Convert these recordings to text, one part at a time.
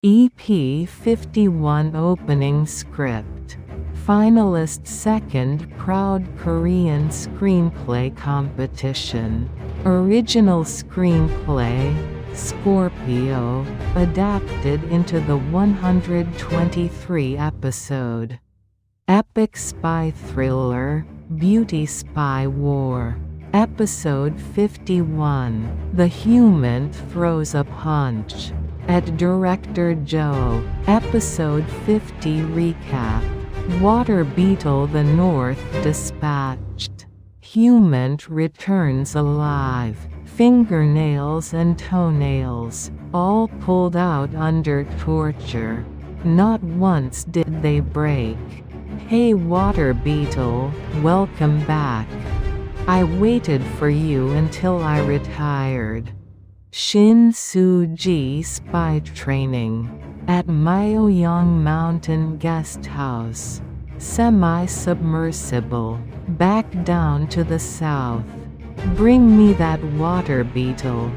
EP51 opening script. Finalist second Proud Korean Screenplay Competition. Original screenplay, Scorpio, adapted into the 123-episode. Epic spy thriller, Beauty Spy War. Episode 51, The HUMINT throws a punch. At Director Joe. Episode 50 recap. Water Beetle The North dispatched. HUMINT returns alive. Fingernails and toenails, all pulled out under torture. Not once did they break. Hey Water Beetle, welcome back. I waited for you until I retired. Shin Su-ji spy training. At Myohyang Mountain Guest House. Semi-submersible. Back down to the south. Bring me that Water Beetle.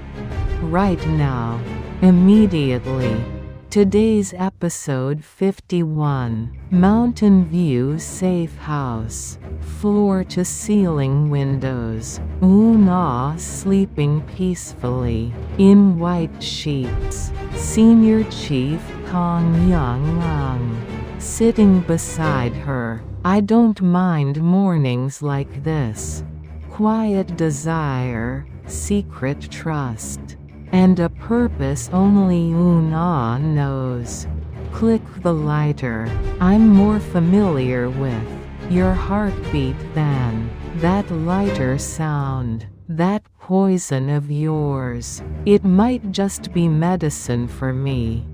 Right now. Immediately. Today's episode 51. Mountain View Safe House. Floor-to-ceiling windows. Eun-ah sleeping peacefully. In white sheets. Senior Chief Kang Yeong-ung. Sitting beside her. I don't mind mornings like this. Quiet desire, secret trust. And a purpose only Eun-ah knows. Click the lighter. I'm more familiar with your heartbeat than that lighter sound, that poison of yours. It might just be medicine for me.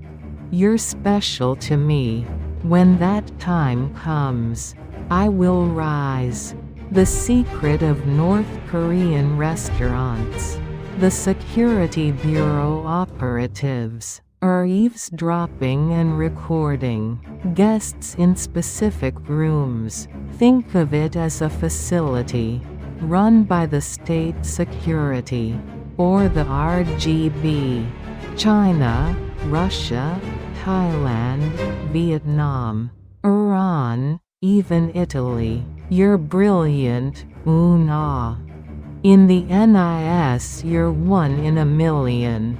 You're special to me. When that time comes, I will rise. The secret of North Korean restaurants. The Security Bureau operatives are eavesdropping and recording guests in specific rooms. Think of it as a facility run by the state security or the RGB. China, Russia, Thailand, Vietnam, Iran, even Italy. You're brilliant, Eun-ah. In the NIS you're one in a million.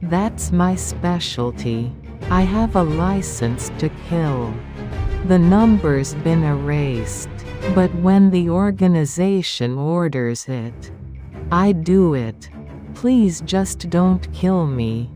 That's my specialty. I have a license to kill. The number's been erased, but when the organization orders it, I do it. Please just don't kill me.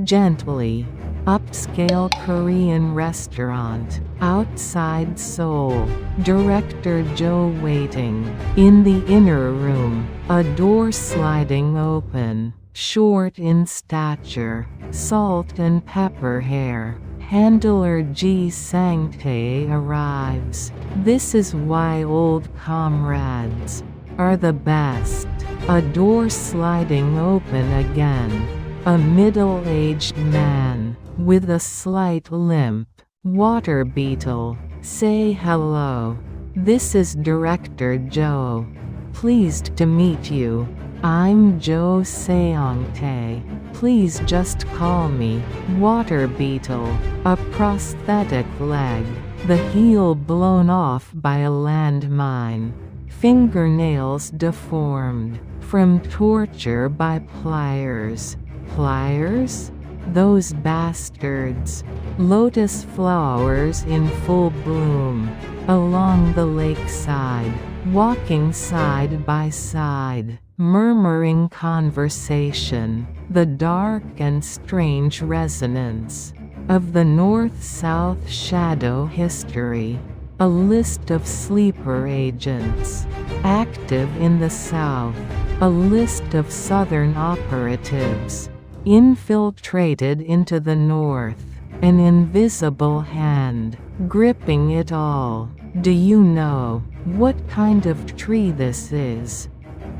Gently. Upscale Korean restaurant, outside Seoul. Director Joe waiting. In the inner room, a door sliding open. Short in stature, salt and pepper hair. Handler Ji Sang-tae arrives. This is why old comrades are the best. A door sliding open again. A middle-aged man with a slight limp. Water Beetle, say hello. This is Director Joe. Pleased to meet you. I'm Jo Seong-tae. Please just call me Water Beetle. A prosthetic leg. The heel blown off by a landmine. Fingernails deformed from torture by pliers. Pliers? Those bastards. Lotus flowers in full bloom. Along the lakeside. Walking side by side. Murmuring conversation. The dark and strange resonance of the North-South shadow history. A list of sleeper agents active in the South. A list of Southern operatives infiltrated into the North. An invisible hand gripping it all. Do you know what kind of tree this is?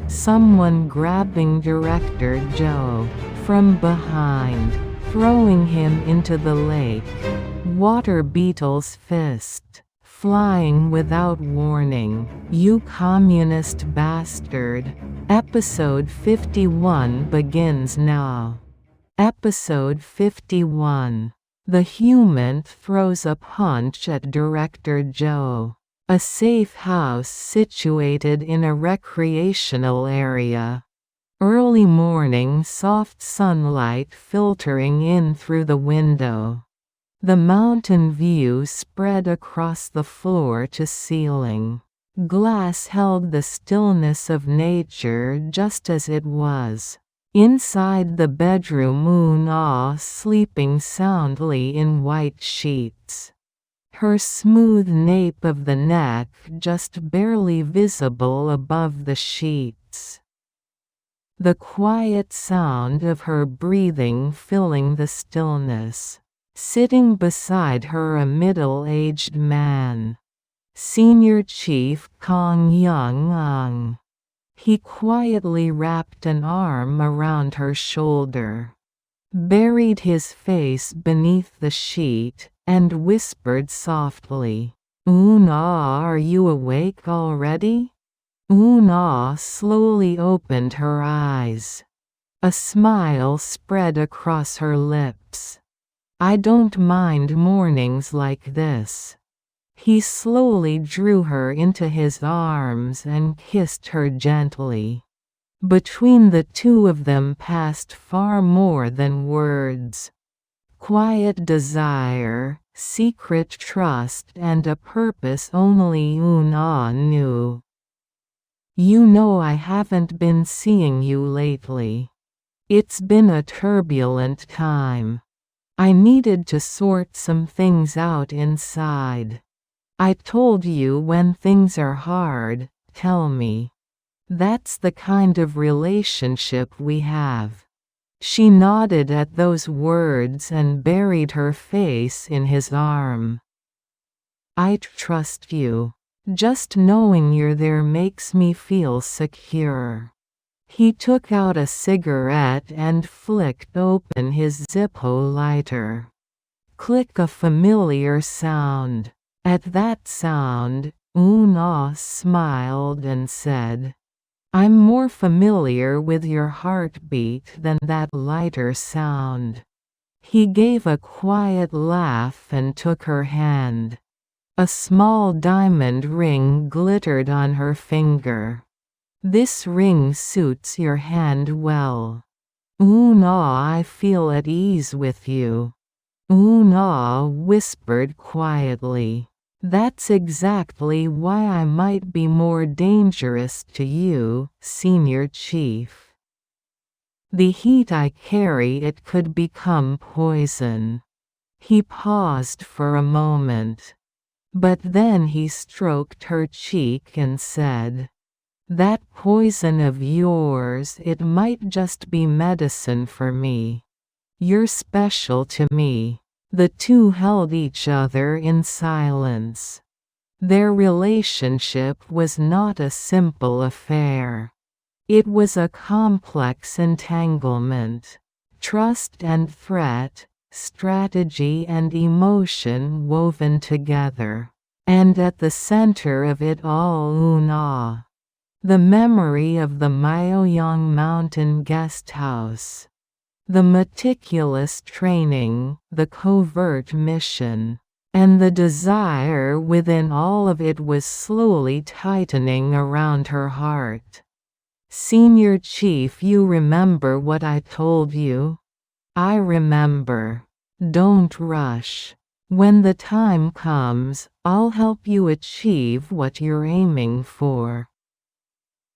Someone grabbing Director Joe from behind, throwing him into the lake. Water Beetle's fist flying without warning. You communist bastard. Episode 51 begins now. Episode 51. The HUMINT throws a punch at Director Joe. A safe house situated in a recreational area. Early morning soft sunlight filtering in through the window. The mountain view spread across the floor to ceiling. Glass held the stillness of nature just as it was. Inside the bedroom, Eun-ah sleeping soundly in white sheets. Her smooth nape of the neck just barely visible above the sheets. The quiet sound of her breathing filling the stillness. Sitting beside her a middle-aged man. Senior Chief Kang Yeong-ung. He quietly wrapped an arm around her shoulder. Buried his face beneath the sheet, and whispered softly, "Eun-ah, are you awake already?" Eun-ah slowly opened her eyes. A smile spread across her lips. "I don't mind mornings like this." He slowly drew her into his arms and kissed her gently. Between the two of them passed far more than words. Quiet desire, secret trust, and a purpose only Eun-ah knew. "You know I haven't been seeing you lately. It's been a turbulent time. I needed to sort some things out inside. I told you when things are hard, tell me. That's the kind of relationship we have." She nodded at those words and buried her face in his arm. "I trust you. Just knowing you're there makes me feel secure." He took out a cigarette and flicked open his Zippo lighter. Click, a familiar sound. At that sound, Eun-ah smiled and said, "I'm more familiar with your heartbeat than that lighter sound." He gave a quiet laugh and took her hand. A small diamond ring glittered on her finger. "This ring suits your hand well. Eun-ah, I feel at ease with you." Eun-ah whispered quietly, "That's exactly why I might be more dangerous to you, Senior Chief. The heat I carry, it could become poison." He paused for a moment. But then he stroked her cheek and said, "That poison of yours, it might just be medicine for me. You're special to me." The two held each other in silence. Their relationship was not a simple affair. It was a complex entanglement. Trust and threat, strategy and emotion woven together. And at the center of it all, Eun-ah. The memory of the Myohyang mountain guest house. The meticulous training, the covert mission, and the desire within all of it was slowly tightening around her heart. "Senior Chief, you remember what I told you?" "I remember. Don't rush. When the time comes, I'll help you achieve what you're aiming for."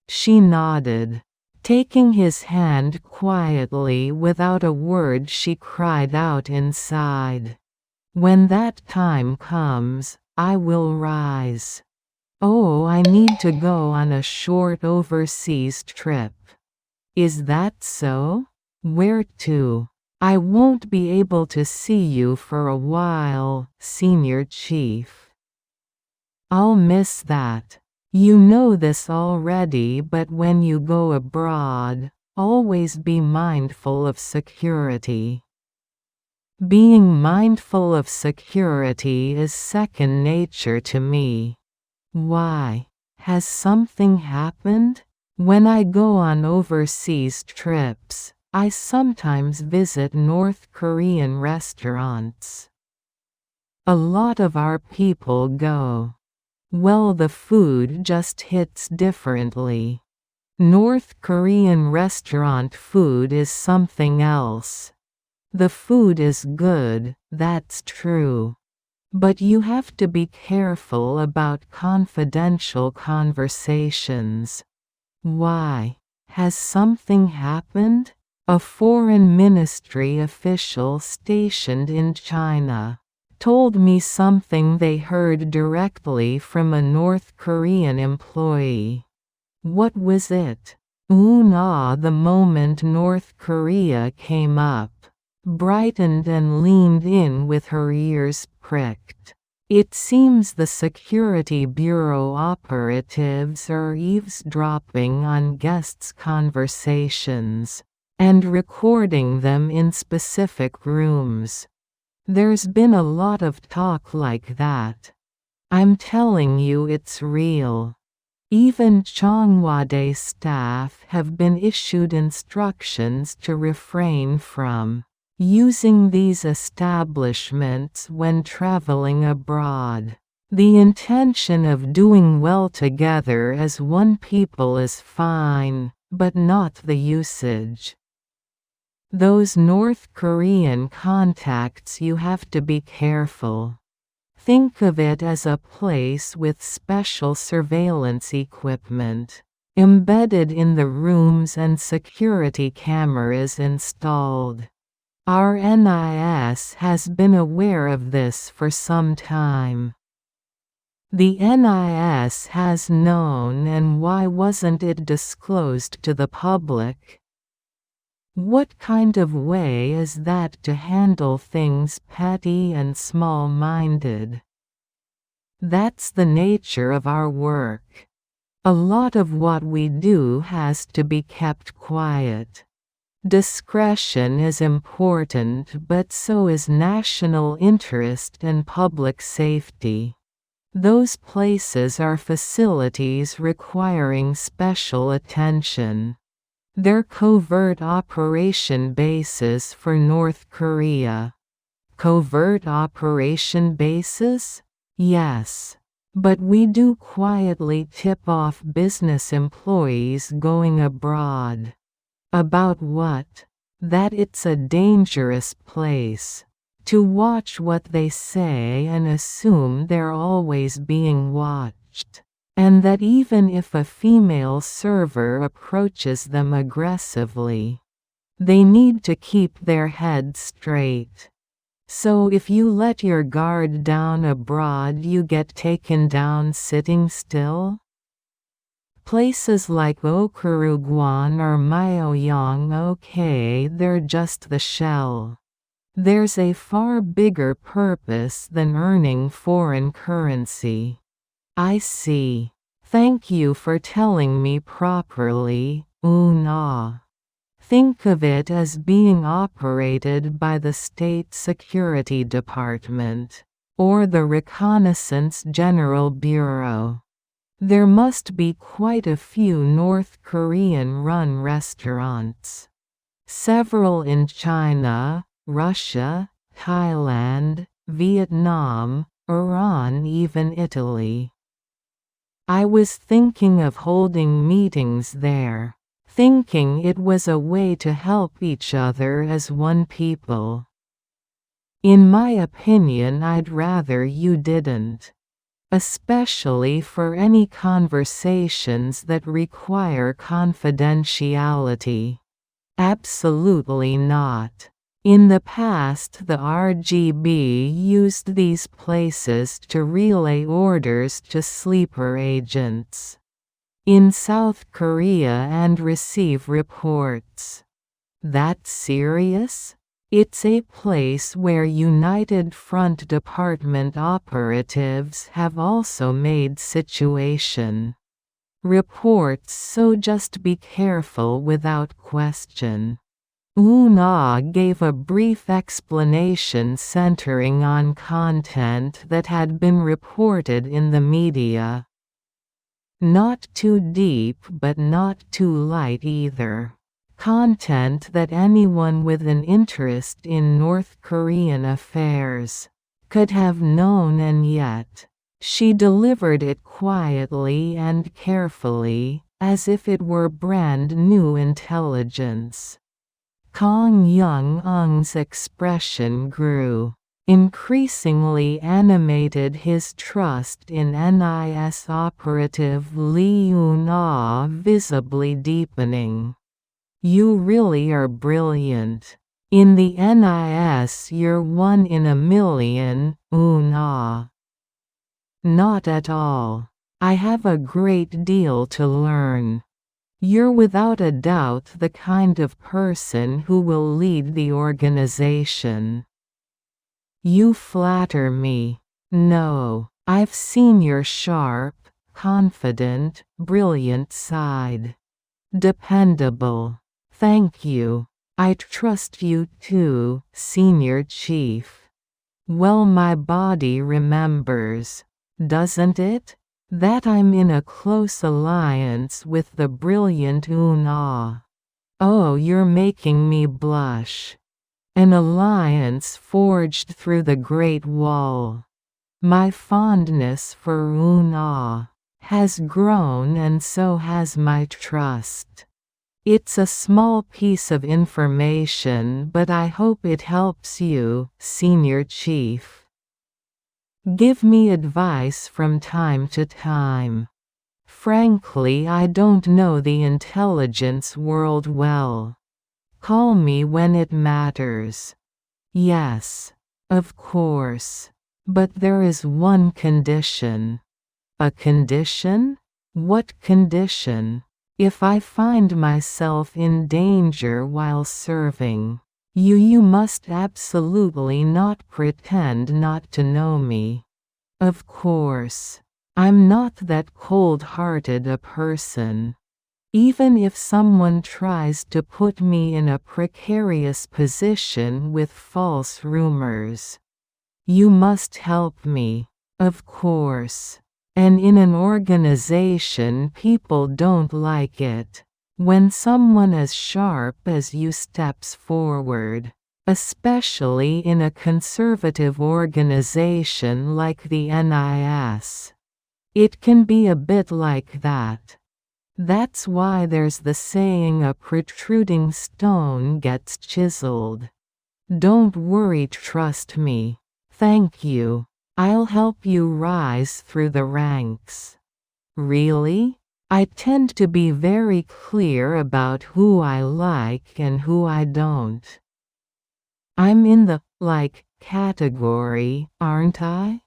She nodded. Taking his hand quietly without a word, she cried out inside, "When that time comes, I will rise. Oh, I need to go on a short overseas trip." "Is that so? Where to?" "I won't be able to see you for a while, Senior Chief." "I'll miss that. You know this already, but when you go abroad, always be mindful of security." "Being mindful of security is second nature to me." "Why? Has something happened?" "When I go on overseas trips, I sometimes visit North Korean restaurants. A lot of our people go. Well, the food just hits differently. North Korean restaurant food is something else. The food is good, that's true. But you have to be careful about confidential conversations. Why? Has something happened? A foreign ministry official stationed in China told me something they heard directly from a North Korean employee. What was it? Eun-ah, the moment North Korea came up, brightened and leaned in with her ears pricked. It seems the Security Bureau operatives are eavesdropping on guests' conversations and recording them in specific rooms. There's been a lot of talk like that. I'm telling you, it's real. Even Chonghwade staff have been issued instructions to refrain from using these establishments when traveling abroad. The intention of doing well together as one people is fine, but not the usage. Those North Korean contacts, you have to be careful. Think of it as a place with special surveillance equipment embedded in the rooms and security cameras installed. Our NIS has been aware of this for some time. The NIS has known, and why wasn't it disclosed to the public? What kind of way is that to handle things petty and small-minded? That's the nature of our work. A lot of what we do has to be kept quiet. Discretion is important, but so is national interest and public safety. Those places are facilities requiring special attention. They're covert operation bases for North Korea. Covert operation bases? Yes. But we do quietly tip off business employees going abroad. About what? That it's a dangerous place. To watch what they say and assume they're always being watched. And that even if a female server approaches them aggressively, they need to keep their head straight. So if you let your guard down abroad, you get taken down sitting still? Places like Okurugwan or Myohyang, okay, they're just the shell. There's a far bigger purpose than earning foreign currency. I see. Thank you for telling me properly, Eun-ah. Think of it as being operated by the State Security Department, or the Reconnaissance General Bureau. There must be quite a few North Korean-run restaurants. Several in China, Russia, Thailand, Vietnam, Iran, even Italy. I was thinking of holding meetings there, thinking it was a way to help each other as one people. In my opinion, I'd rather you didn't. Especially for any conversations that require confidentiality. Absolutely not. In the past, the RGB used these places to relay orders to sleeper agents in South Korea and receive reports. That's serious? It's a place where United Front Department operatives have also made situation reports, so just be careful without question. Eun-ah gave a brief explanation centering on content that had been reported in the media. Not too deep but not too light either. Content that anyone with an interest in North Korean affairs could have known, and yet she delivered it quietly and carefully, as if it were brand new intelligence. Kang Yeong-ung's expression grew. Increasingly animated, his trust in NIS operative Eun-ah visibly deepening. You really are brilliant. In the NIS you're one in a million, Eun-ah. Not at all. I have a great deal to learn. You're without a doubt the kind of person who will lead the organization. You flatter me. No, I've seen your sharp, confident, brilliant side. Dependable. Thank you. I trust you too, Senior Chief. Well, my body remembers, doesn't it? That I'm in a close alliance with the brilliant Eun-ah. Oh, you're making me blush. An alliance forged through the Great Wall. My fondness for Eun-ah has grown, and so has my trust. It's a small piece of information, but I hope it helps you, Senior Chief. Give me advice from time to time. Frankly, I don't know the intelligence world well. Call me when it matters. Yes, of course. But there is one condition. A condition? What condition? If I find myself in danger while serving, you must absolutely not pretend not to know me. Of course. I'm not that cold-hearted a person. Even if someone tries to put me in a precarious position with false rumors, you must help me, of course. And in an organization people don't like it when someone as sharp as you steps forward, especially in a conservative organization like the NIS. It can be a bit like that. That's why there's the saying, a protruding stone gets chiseled. Don't worry, trust me. Thank you. I'll help you rise through the ranks. Really? I tend to be very clear about who I like and who I don't. I'm in the like category, aren't I?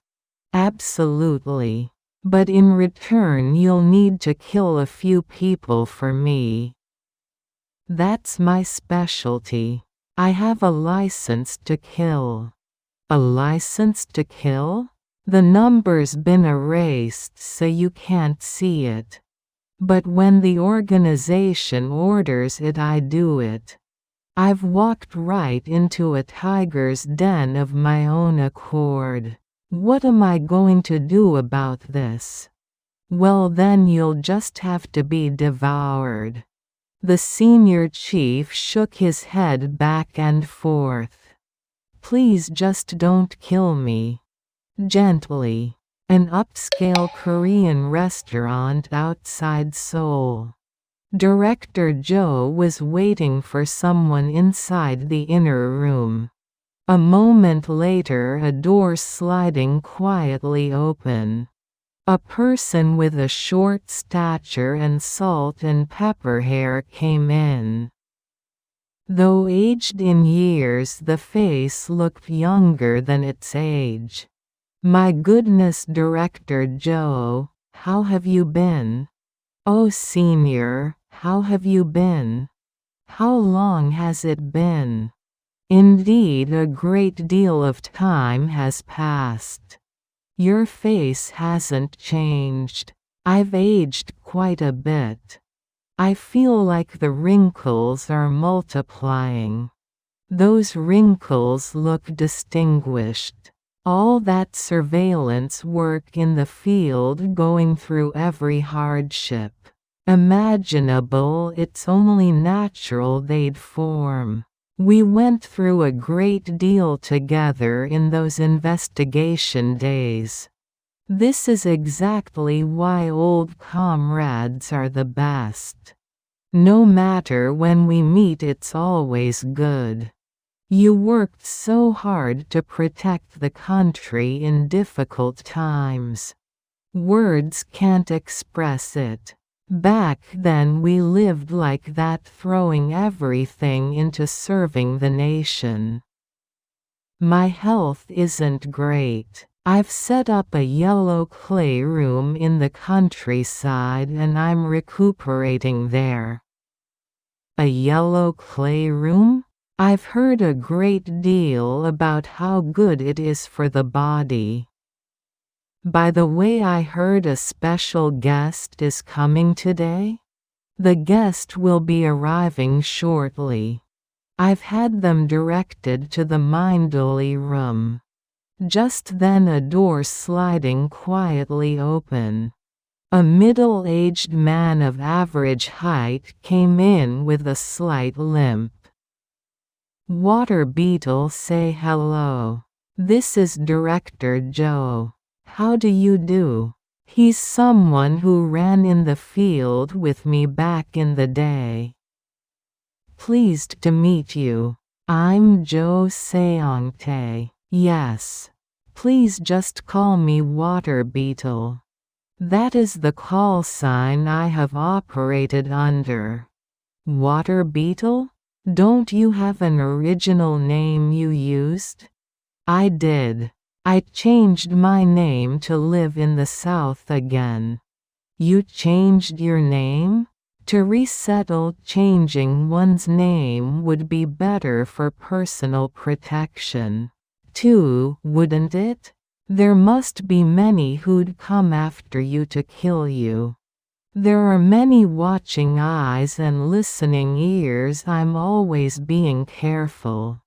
Absolutely. But in return you'll need to kill a few people for me. That's my specialty. I have a license to kill. A license to kill? The number's been erased so you can't see it. But when the organization orders it, I do it. I've walked right into a tiger's den of my own accord. What am I going to do about this? Well, then you'll just have to be devoured. The senior chief shook his head back and forth. Please just don't kill me. Gently. An upscale Korean restaurant outside Seoul. Director Joe was waiting for someone inside the inner room. A moment later, a door sliding quietly open. A person with a short stature and salt and pepper hair came in. Though aged in years, the face looked younger than its age. My goodness, Director Joe, how have you been? Oh, Senior, how have you been? How long has it been? Indeed, a great deal of time has passed. Your face hasn't changed. I've aged quite a bit. I feel like the wrinkles are multiplying. Those wrinkles look distinguished. All that surveillance work in the field, going through every hardship. imaginable, it's only natural they'd form. We went through a great deal together in those investigation days. This is exactly why old comrades are the best. No matter when we meet, it's always good. You worked so hard to protect the country in difficult times. Words can't express it. Back then we lived like that, throwing everything into serving the nation. My health isn't great. I've set up a yellow clay room in the countryside and I'm recuperating there. A yellow clay room? I've heard a great deal about how good it is for the body. By the way, I heard a special guest is coming today? The guest will be arriving shortly. I've had them directed to the Mindoli room. Just then a door sliding quietly open. A middle-aged man of average height came in with a slight limp. Water Beetle, say hello. This is Director Joe. How do you do? He's someone who ran in the field with me back in the day. Pleased to meet you. I'm Joe Seong-tae. Yes. Please just call me Water Beetle. That is the call sign I have operated under. Water Beetle? Don't you have an original name you used? I did. I changed my name to live in the South again. You changed your name? To resettle, changing one's name would be better for personal protection. Too, wouldn't it? There must be many who'd come after you to kill you. There are many watching eyes and listening ears. I'm always being careful.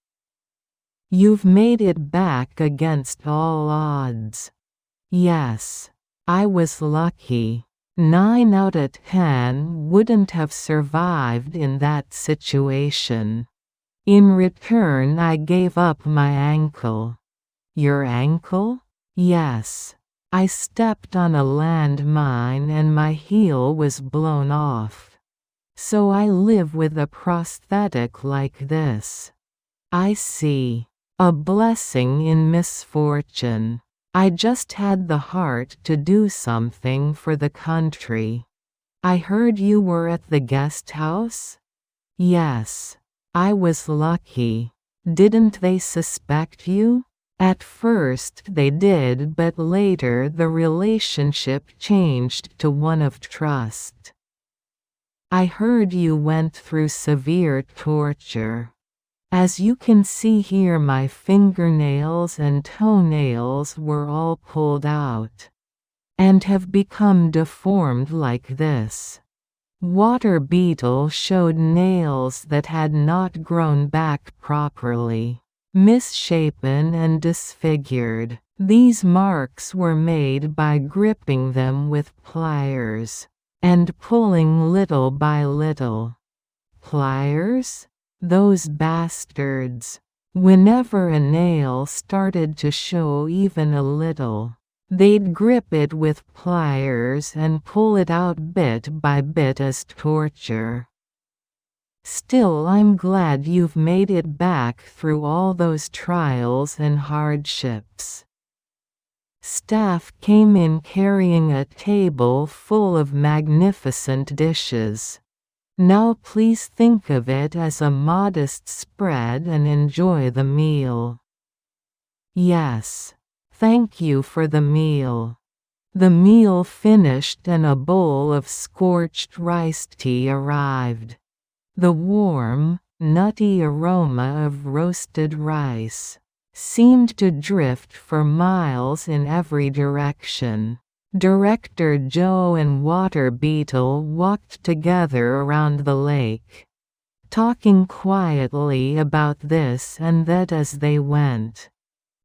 You've made it back against all odds. Yes. I was lucky. 9 out of 10 wouldn't have survived in that situation. In return, I gave up my ankle. Your ankle? Yes. I stepped on a landmine and my heel was blown off. So I live with a prosthetic like this. I see. A blessing in misfortune. I just had the heart to do something for the country. I heard you were at the guest house? Yes. I was lucky. Didn't they suspect you? At first they did, but later the relationship changed to one of trust. I heard you went through severe torture. As you can see here, my fingernails and toenails were all pulled out. And have become deformed like this. Water Beetle showed nails that had not grown back properly. Misshapen and disfigured. These marks were made by gripping them with pliers. And pulling little by little. Pliers? Those bastards. Whenever a nail started to show even a little, they'd grip it with pliers and pull it out bit by bit as torture. Still, I'm glad you've made it back through all those trials and hardships. Staff came in carrying a table full of magnificent dishes. Now please think of it as a modest spread and enjoy the meal. Yes. Thank you for the meal. The meal finished and a bowl of scorched rice tea arrived. The warm, nutty aroma of roasted rice seemed to drift for miles in every direction. Director Joe and Water Beetle walked together around the lake, talking quietly about this and that as they went.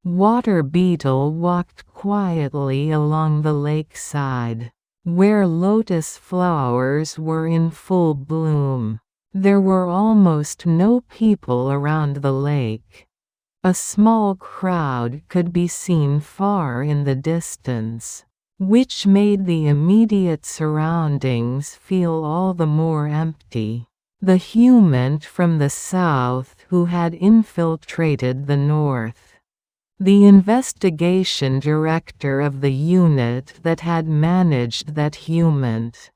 Water Beetle walked quietly along the lakeside, where lotus flowers were in full bloom. There were almost no people around the lake. A small crowd could be seen far in the distance, which made the immediate surroundings feel all the more empty. The HUMINT from the south who had infiltrated the north. The investigation director of the unit that had managed that HUMINT.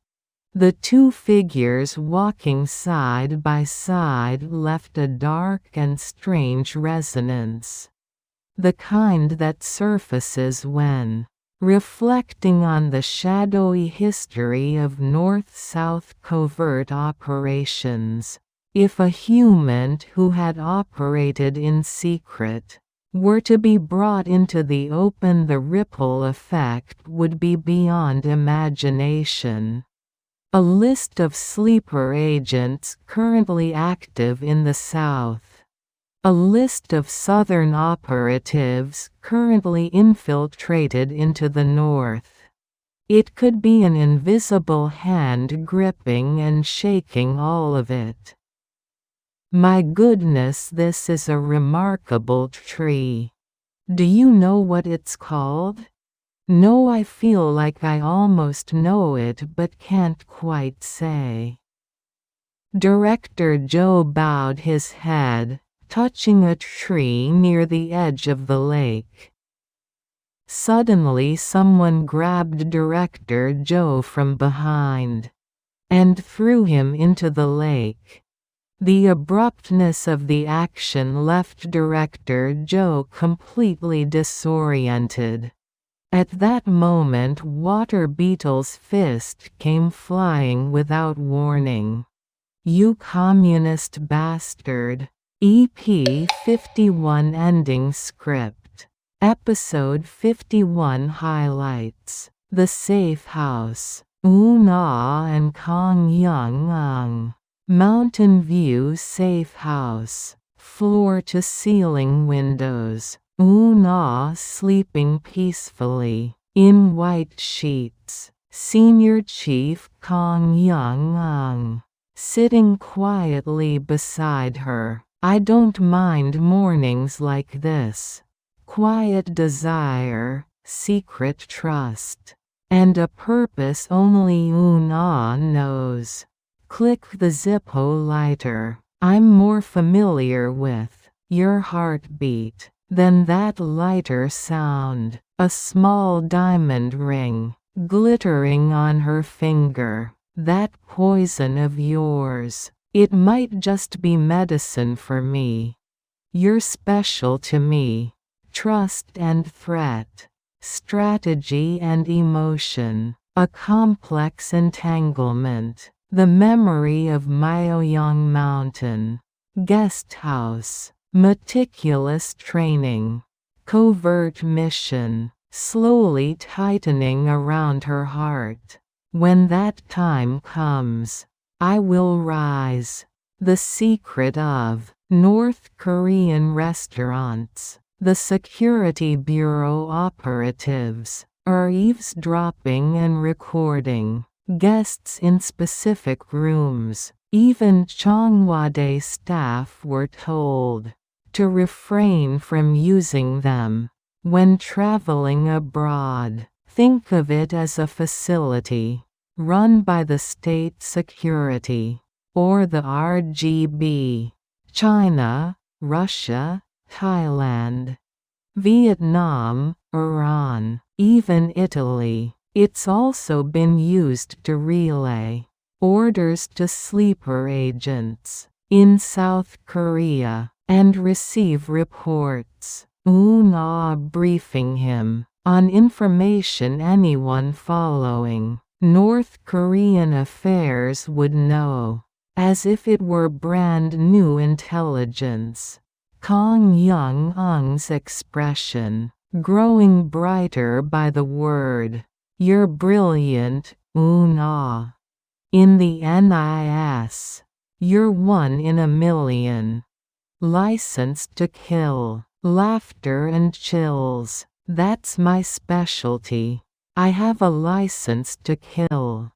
The two figures walking side by side left a dark and strange resonance. The kind that surfaces when reflecting on the shadowy history of North-South covert operations. If a HUMINT who had operated in secret were to be brought into the open, the ripple effect would be beyond imagination. A list of sleeper agents currently active in the South. A list of Southern operatives currently infiltrated into the North. It could be an invisible hand gripping and shaking all of it. My goodness, this is a remarkable tree. Do you know what it's called? No, I feel like I almost know it but can't quite say. Director Joe bowed his head, touching a tree near the edge of the lake. Suddenly someone grabbed Director Joe from behind and threw him into the lake. The abruptness of the action left Director Joe completely disoriented. At that moment, Water Beetle's fist came flying without warning. "You communist bastard." EP51 ending script. Episode 51 highlights. The Safe House. Eun-ah and Kang Yeong-ung. Mountain View Safe House. Floor-to-ceiling windows. Eun-ah sleeping peacefully, in white sheets. Senior Chief Kang Yeong-ung sitting quietly beside her. I don't mind mornings like this. Quiet desire, secret trust, and a purpose only Eun-ah knows. Click the Zippo lighter. I'm more familiar with your heartbeat than that lighter sound. A small diamond ring, glittering on her finger. That poison of yours. It might just be medicine for me. You're special to me. Trust and threat. Strategy and emotion. A complex entanglement. The memory of Myohyang Mountain. Guest house. Meticulous training. Covert mission. Slowly tightening around her heart. When that time comes, I will rise. The secret of North Korean restaurants. The Security Bureau operatives are eavesdropping and recording guests in specific rooms. Even Chonghwade staff were told to refrain from using them when traveling abroad. Think of it as a facility run by the state security, or the RGB. China, Russia, Thailand, Vietnam, Iran, even Italy. It's also been used to relay orders to sleeper agents in South Korea and receive reports. Eun-ah briefing him on information anyone following North Korean affairs would know, as if it were brand new intelligence. Kang Yeong-ung's expression growing brighter by the word. You're brilliant, Eun-ah. In the NIS. You're 1 in a million. Licensed to kill. Laughter and chills. That's my specialty. I have a license to kill.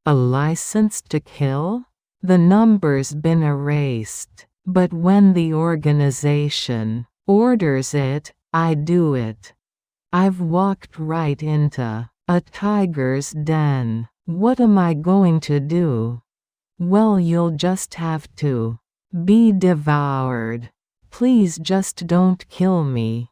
A license to kill? The number's been erased, but when the organization orders it, I do it. I've walked right into a tiger's den. What am I going to do? Well, you'll just have to be devoured. Please just don't kill me.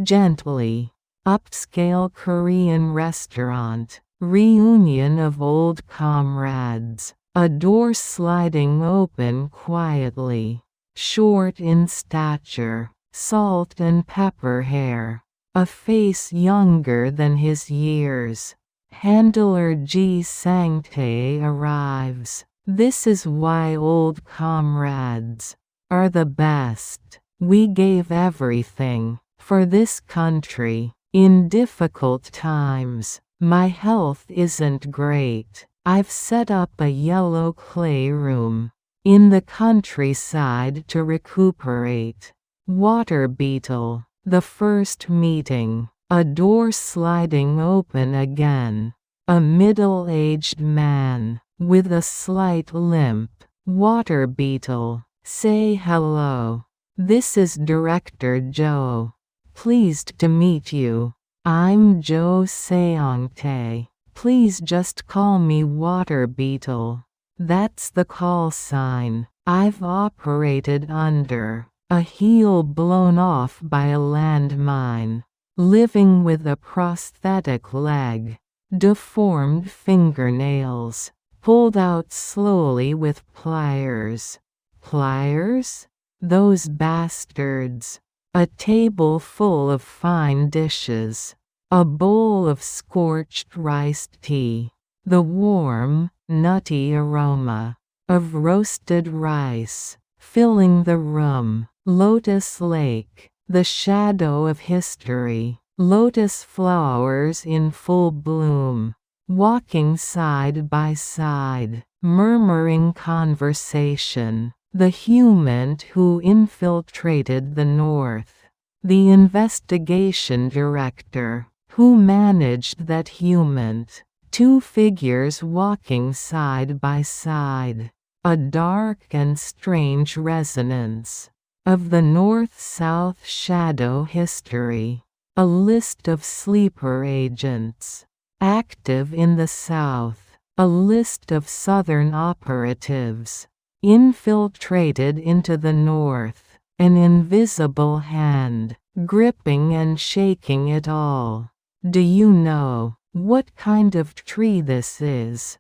Gently. Upscale Korean restaurant. Reunion of old comrades. A door sliding open quietly. Short in stature. Salt and pepper hair. A face younger than his years. Handler Ji Sang-tae arrives. This is why old comrades are the best. We gave everything for this country. In difficult times, my health isn't great. I've set up a yellow clay room in the countryside to recuperate. Water Beetle. The first meeting. A door sliding open again. A middle-aged man with a slight limp. Water Beetle. Say hello. This is Director Joe. Pleased to meet you. I'm Joe Seong-tae. Please just call me Water Beetle. That's the call sign I've operated under. A heel blown off by a landmine. Living with a prosthetic leg. Deformed fingernails. Pulled out slowly with pliers. Pliers? Those bastards. A table full of fine dishes. A bowl of scorched rice tea. The warm, nutty aroma of roasted rice filling the room. Lotus Lake. The shadow of history. Lotus flowers in full bloom. Walking side by side. Murmuring conversation. The HUMINT who infiltrated the North. The investigation director who managed that HUMINT. Two figures walking side by side. A dark and strange resonance of the North-South shadow history. A list of sleeper agents active in the South. A list of Southern operatives infiltrated into the North. An invisible hand gripping and shaking it all. Do you know what kind of tree this is?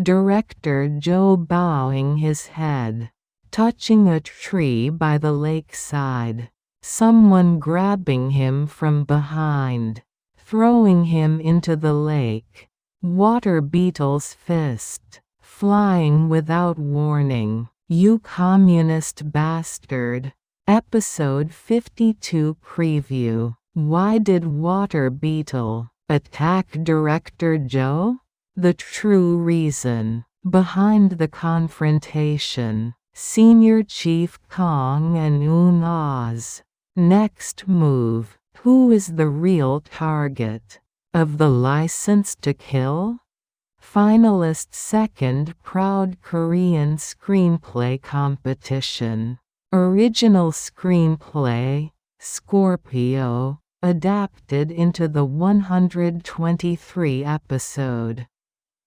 Director Joe bowing his head. Touching a tree by the lakeside. Someone grabbing him from behind. Throwing him into the lake. Water Beetle's fist. Flying without warning. You communist bastard. Episode 52 preview. Why did Water Beetle attack Director Joe? The true reason behind the confrontation. Senior Chief Kang and Eun-ah's next move. Who is the real target of the license to kill? Finalist second Proud Korean Screenplay Competition. Original screenplay, Scorpio, adapted into the 123 episode.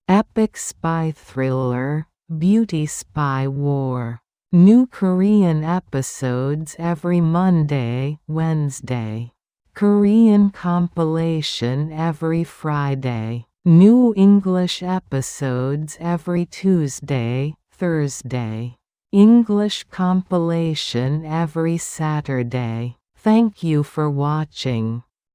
Epic spy thriller, beauty spy war. New Korean episodes every Monday, Wednesday. Korean compilation every Friday. New English episodes every Tuesday, Thursday. English compilation every Saturday. Thank you for watching.